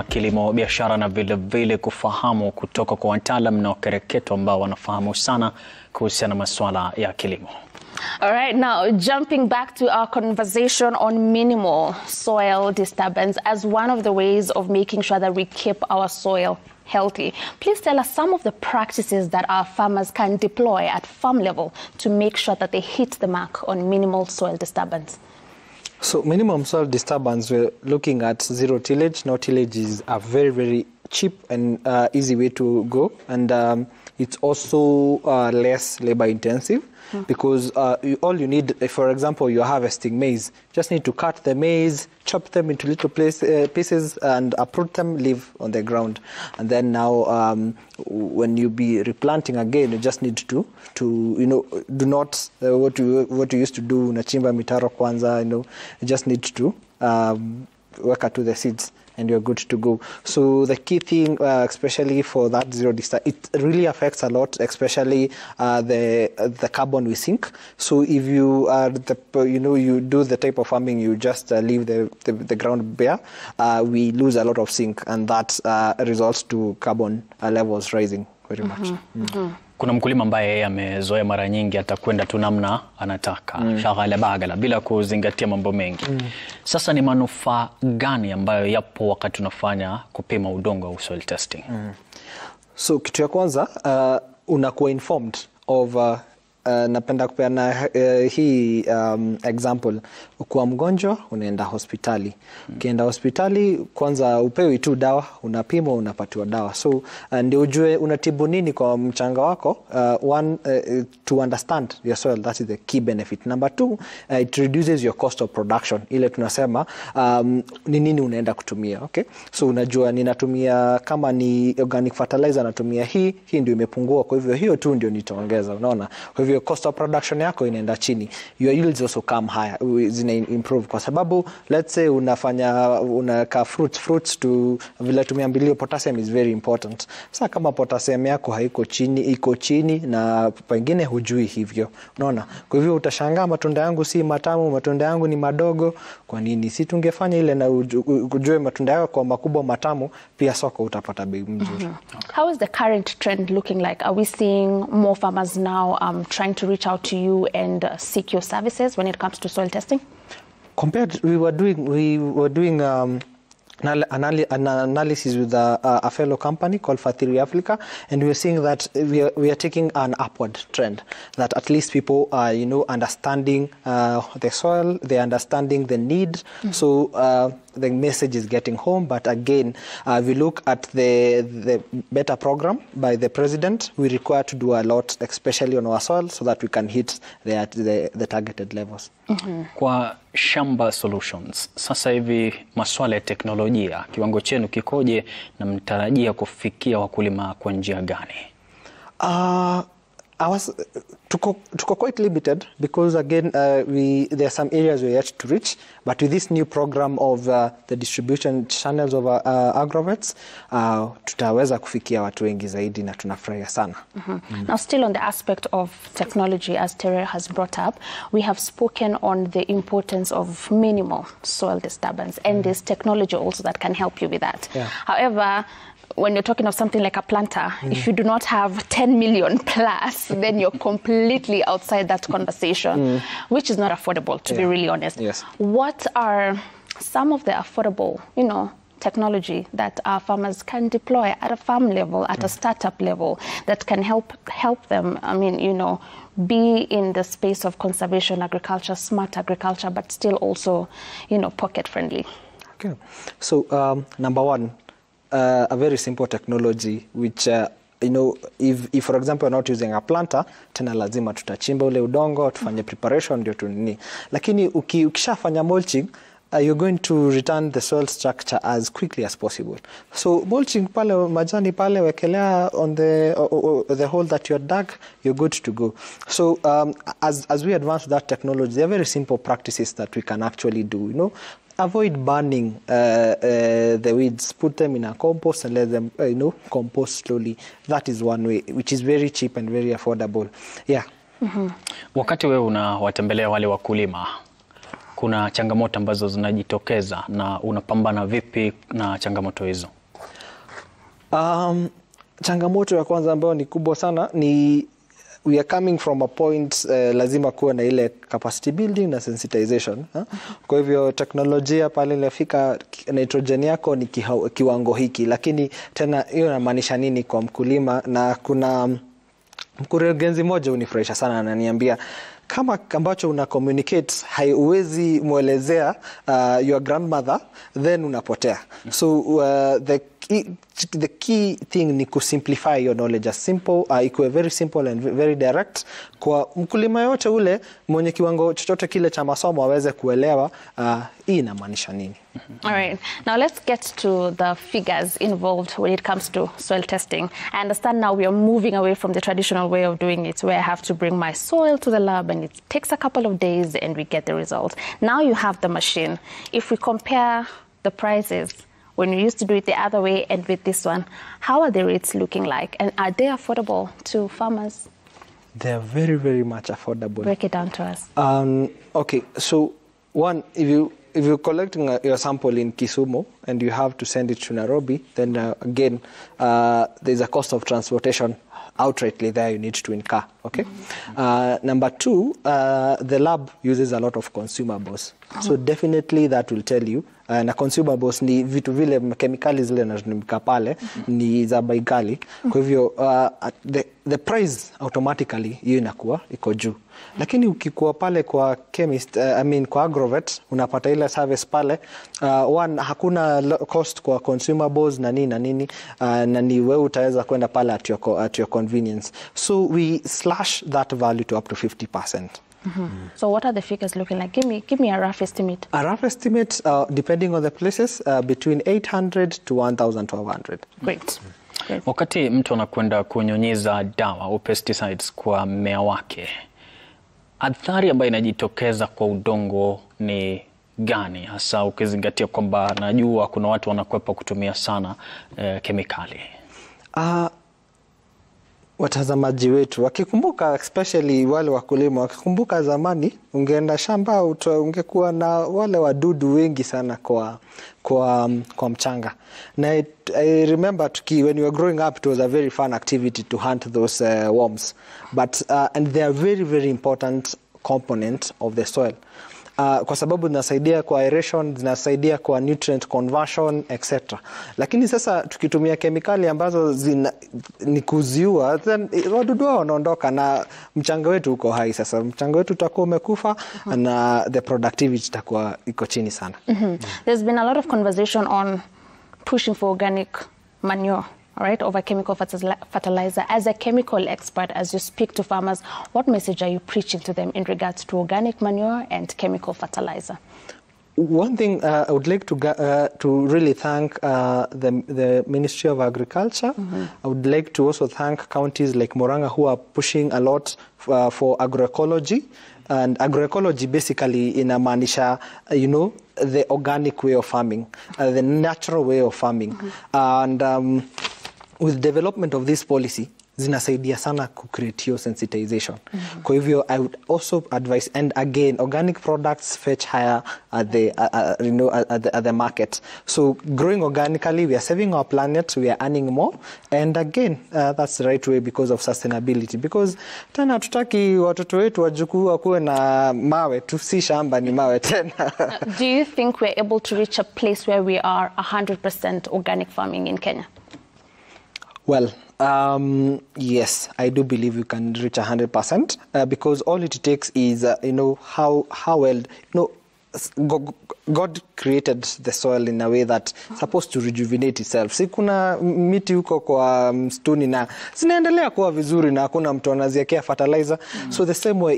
Kilimo biashara na vile kufahamu kutoka kwa wataalamu na wakereketo ambao wanafahamu sana kuhusiana na masuala ya kilimo. All right, now jumping back to our conversation on minimal soil disturbance as one of the ways of making sure that we keep our soil healthy. Please tell us some of the practices that our farmers can deploy at farm level to make sure that they hit the mark on minimal soil disturbance. So minimum soil disturbance, we're looking at zero tillage. No tillage is a very, very cheap and easy way to go. And it's also less labor intensive because all you need, for example, you're harvesting maize. Just need to cut the maize, chop them into little pieces and uproot them, leave on the ground. And then now when you be replanting again, you just need to do not what you used to do, unachimba mitaro kwanza, you just need to work out to the seeds and you're good to go. So the key thing, especially for that zero distance, it really affects a lot, especially the carbon we sink. So if you are you do the type of farming, you just leave the ground bare, we lose a lot of sink, and that results to carbon levels rising very much. Kuna mkulima ambaye amezoea mara nyingi atakwenda tu namna anataka shagala bagala bila kuzingatia mambo mengi. Sasa ni manufaa gani ambayo yapo wakati tunafanya kupima udongo au soil testing? So kitu ya kwanza unakuwa informed of napenda kupeana hii example. Kwa mgonjwa unaenda hospitali. Ukienda hospitali kwanza upewi tu dawa, unapimwa, unapatiwa dawa. So ndio ujue unatibu nini kwa mchanga wako. One, to understand your soil, that is the key benefit. Number two, it reduces your cost of production. Ile tunasema ni nini unaenda kutumia, okay? So unajua ninatumia kama ni organic fertilizer natumia hii ndio imepungua, kwa hivyo hiyo tu ndio nitaongeza, unaona? Kwa hivyo cost of production yako inaenda chini. Your yields also come higher, zina improve kwa sababu let's say unaka fruits to vile tumeambiwa potassium is very important. Sasa kama potassium yako haiko chini, iko chini na pengine hujui hivyo, unaona? Kwa hivyo utashangaa matunda yangu si matamu, matunda yangu ni madogo. Kwa nini? Si tungefanya ile na ujue matunda yako kwa makubwa matamu, pia soko utapata bei mzuri. How is the current trend looking like? Are we seeing more farmers now trying to reach out to you and seek your services when it comes to soil testing? We were doing an analysis with a fellow company called Fatiri Africa, and we are seeing that we are taking an upward trend, that at least people are understanding the soil, they're understanding the need. So the message is getting home. But again, we look at the better program by the president. We require to do a lot, especially on our soil, so that we can hit the targeted levels. Kwa Shamba Solutions, sasa hivi masuala ya teknolojia, kiwango chenu kikoje na mtarajia kufikia wakulima kwa njia gani? Tuko quite limited because again there are some areas we're yet to reach, but with this new program of the distribution channels of agrovets, tutaweza kufikia watu wengi zaidi na tunafurahia sana. Now still on the aspect of technology, as Terry has brought up, we have spoken on the importance of minimal soil disturbance, and there's technology also that can help you with that. However, when you're talking of something like a planter, if you do not have 10 million plus, then you're completely outside that conversation, which is not affordable, to be really honest. What are some of the affordable, technology that our farmers can deploy at a farm level, at a startup level, that can help them, be in the space of conservation agriculture, smart agriculture, but still also, pocket friendly? Okay. So, number one, a very simple technology which if for example you're not using a planter, tena lazima tutachimba ule udongo, tufanye preparation ndio tunini. Lakini ukishafanya mulching, you're going to return the soil structure as quickly as possible. So mulching pale, majani pale, wekelea on the hole that you dug, you're good to go. So as we advance that technology, there are very simple practices that we can actually do. Avoid burning the weeds. Put them in a compost and let them, compost slowly. That is one way, which is very cheap and very affordable. Yeah. Wakati wewe unawatembelea wale wakulima, kuna changamoto ambazo zinajitokeza na unapambana vipi na changamoto hizo? Changamoto ya kwanza ambayo ni kubwa sana ni we are coming from a point lazima kuwa na ile capacity building na sensitization. Kwa hivyo teknolojia pale inafika nitrogen yako ni kiwango hiki, lakini tena hiyo inamaanisha nini kwa mkulima? Na kuna mkurugenzi mmoja unifurahisha sana, ananiambia kama ambacho una communicate haiwezi muelezea your grandmother, then unapotea. So the key thing ni kusimplify your knowledge as simple, ikuwe very simple and very direct kwa mkulima yote ule mwenye kiwango chochote kile cha masomo aweze kuelewa hii inamaanisha nini. All right. Now let's get to the figures involved when it comes to soil testing. I understand now we are moving away from the traditional way of doing it, where I have to bring my soil to the lab and it takes a couple of days and we get the result. Now you have the machine. If we compare the prices when we used to do it the other way and with this one, how are the rates looking like? And are they affordable to farmers? They are very, very much affordable. Break it down to us. Okay, so one, if you're collecting your sample in Kisumu and you have to send it to Nairobi, then again, there's a cost of transportation outrightly there you need to incur. Okay. Number two, the lab uses a lot of consumables. So definitely that will tell you. Na consumables ni vitu vile kemikali zile zinazotumika pale ni za bei ghali. Kwa hivyo the price automatically hiyo inakuwa iko juu. Lakini ukikuwa pale kwa chemist, kwa agrovet unapata ile service pale, one hakuna cost kwa consumables na nini na ni wewe utaweza kwenda pale at your convenience. So we slash that value to up to 50%. So what are the figures looking like? Give me a rough estimate. A rough estimate, depending on the places, between 800 to 1,200. Great. Wakati mtu anakwenda kunyunyiza dawa au pesticides kwa mmea wake, athari ambayo inajitokeza kwa udongo ni gani, hasa ukizingatia kwamba najua kuna watu wanakwepa kutumia sana kemikali? Watazamaji wetu wakikumbuka, especially wale wakulima wakikumbuka zamani, ungeenda shamba ungekuwa na wale wadudu wengi sana kwa mchanga. Na I remember when you were growing up, it was a very fun activity to hunt those worms, but and they are very, very important component of the soil. Kwa sababu zinasaidia kwa aeration, zinasaidia kwa nutrient conversion, etc. Lakini sasa tukitumia kemikali ambazo ni kuziua, then wadudu wanaondoka na mchanga wetu uko hai. Sasa mchanga wetu utakuwa umekufa na the productivity itakuwa iko chini sana. There's been a lot of conversation on pushing for organic manure, all right, over chemical fertilizer. As a chemical expert, as you speak to farmers, what message are you preaching to them in regards to organic manure and chemical fertilizer? One thing I would like to really thank the Ministry of Agriculture. I would like to also thank counties like Murang'a who are pushing a lot for agroecology. And agroecology basically inamaanisha, the organic way of farming, the natural way of farming. And with development of this policy, zinasaidia sana ku create your sensitization. Kwa hivyo I would also advise, and again, organic products fetch higher at the market. So growing organically, we are saving our planet, we are earning more, and again, that's the right way because of sustainability. Because tena tutaki watoto wetu wajukuu wakuwe na mawe tu, si shamba ni mawe tena. Do you think we're able to reach a place where we are 100% organic farming in Kenya? Well, yes, I do believe we can reach 100% because all it takes is, how well, God created the soil in a way that's supposed to rejuvenate itself. Si kuna miti huko kwa msituni na zinaendelea kuwa vizuri na hakuna mtu anaziwekea fertilizer. So the same way,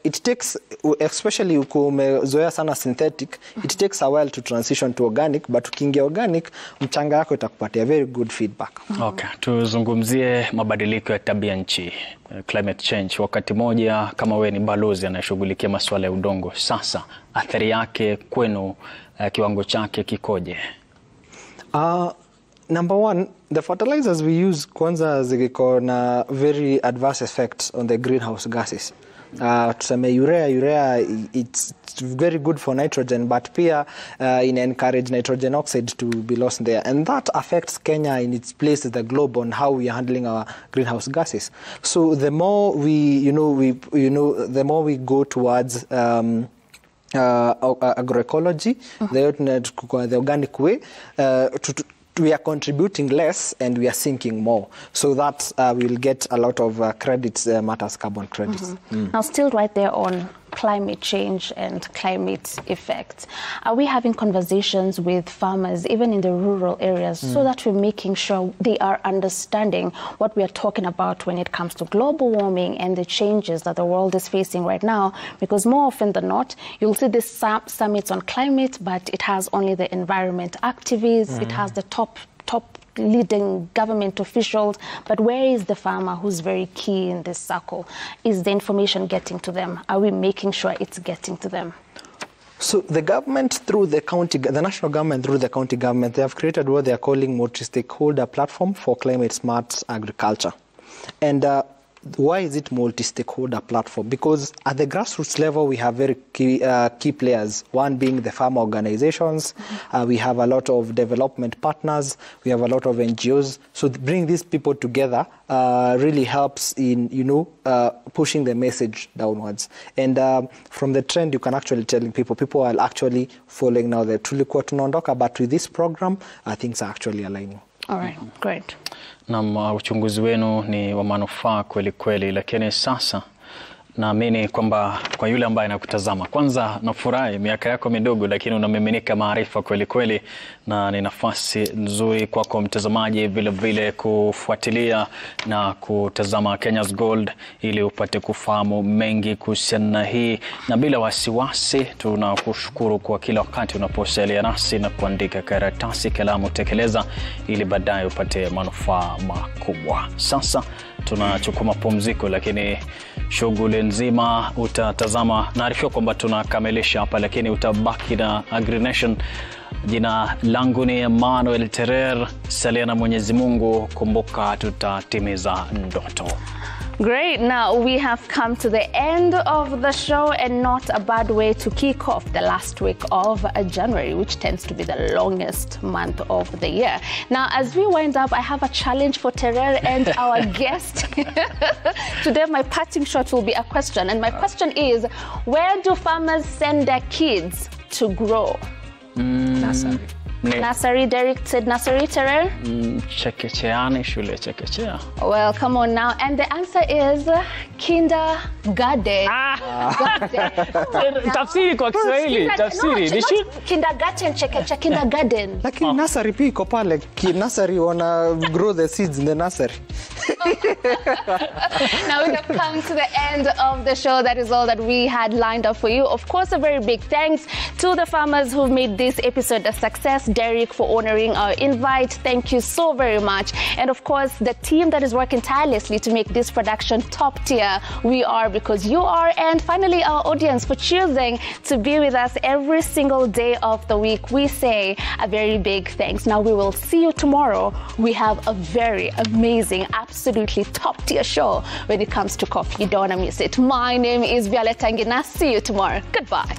it takes, especially umezoea sana synthetic, it takes a while to transition to organic, but ukiingia organic, mchanga yako itakupatia very good feedback. Okay, tuzungumzie mabadiliko ya tabia nchi, climate change. Wakati moja kama wewe ni balozi anayeshughulikia masuala ya udongo, sasa athari yake kwenu, kiwango chake kikoje? Number one, the fertilizers we use kwanza ziko na very adverse effects on the greenhouse gases. tuseme urea it's very good for nitrogen, but pia encourage nitrogen oxide to be lost there, and that affects Kenya in its place in the globe on how we are handling our greenhouse gases. So the more the more we go towards agroecology, the organic way, we are contributing less and we are sinking more. So that we'll get a lot of credits, matters carbon credits. Now, still right there on climate change and climate effects, are we having conversations with farmers, even in the rural areas, so that we're making sure they are understanding what we are talking about when it comes to global warming and the changes that the world is facing right now? Because more often than not, you'll see this summits on climate, but it has only the environment activists, it has the top leading government officials, but where is the farmer who's very key in this circle? Is the information getting to them? Are we making sure it's getting to them? So the government through the county, the national government through the county government, they have created what they are calling multi-stakeholder platform for climate smart agriculture. And why is it multi-stakeholder platform? Because at the grassroots level, we have very key players, one being the farmer organizations. We have a lot of development partners. We have a lot of NGOs. So bring these people together really helps in, pushing the message downwards. And from the trend, you can actually tell people are actually following now the tulikuwa tunaondoka, but with this program, things are actually aligning. All right, great. Na uchunguzi wenu ni wa manufaa kweli kweli, lakini sasa naamini kwamba kwa yule ambaye anakutazama, kwanza nafurahi miaka yako midogo lakini unamiminika maarifa kweli kweli, na ni nafasi nzuri kwako mtazamaji vile vile kufuatilia na kutazama Kenya's Gold ili upate kufahamu mengi kuhusiana na hii, na bila wasiwasi tunakushukuru kwa kila wakati unaposalia nasi na kuandika karatasi kalamu tekeleza ili baadaye upate manufaa makubwa. Sasa tunachukua mapumziko, lakini shughuli nzima utatazama. Naarifiwa kwamba tunakamilisha hapa, lakini utabaki na AgriNation. Jina langu ni Emmanuel Terer. Salia na Mwenyezi Mungu, kumbuka tutatimiza ndoto. Great. Now we have come to the end of the show, and not a bad way to kick off the last week of January, which tends to be the longest month of the year. Now, as we wind up, I have a challenge for Terer and our guest. Today, my parting shot will be a question, and my question is, where do farmers send their kids to grow? Nursery. Nursery. Derek said nursery. Terer? Chekecheani, shule chekechea. Well, come on now. And the answer is kindergarten. Tafsiri kwa Kiswahili. Tafsiri. Kindergarten, chekechea, kindergarten. Lakini nursery pia iko pale. Nursery wanna grow the seeds in the nursery. Now we have come to the end of the show. That is all that we had lined up for you. Of course, a very big thanks to the farmers who've made this episode a success. Derek, for honoring our invite. Thank you so very much. And of course, the team that is working tirelessly to make this production top tier. We are because you are. And finally, our audience for choosing to be with us every single day of the week. We say a very big thanks. Now we will see you tomorrow. We have a very amazing, absolutely top tier show when it comes to coffee. You don't want to miss it. My name is Violeta Ngina. See you tomorrow. Goodbye.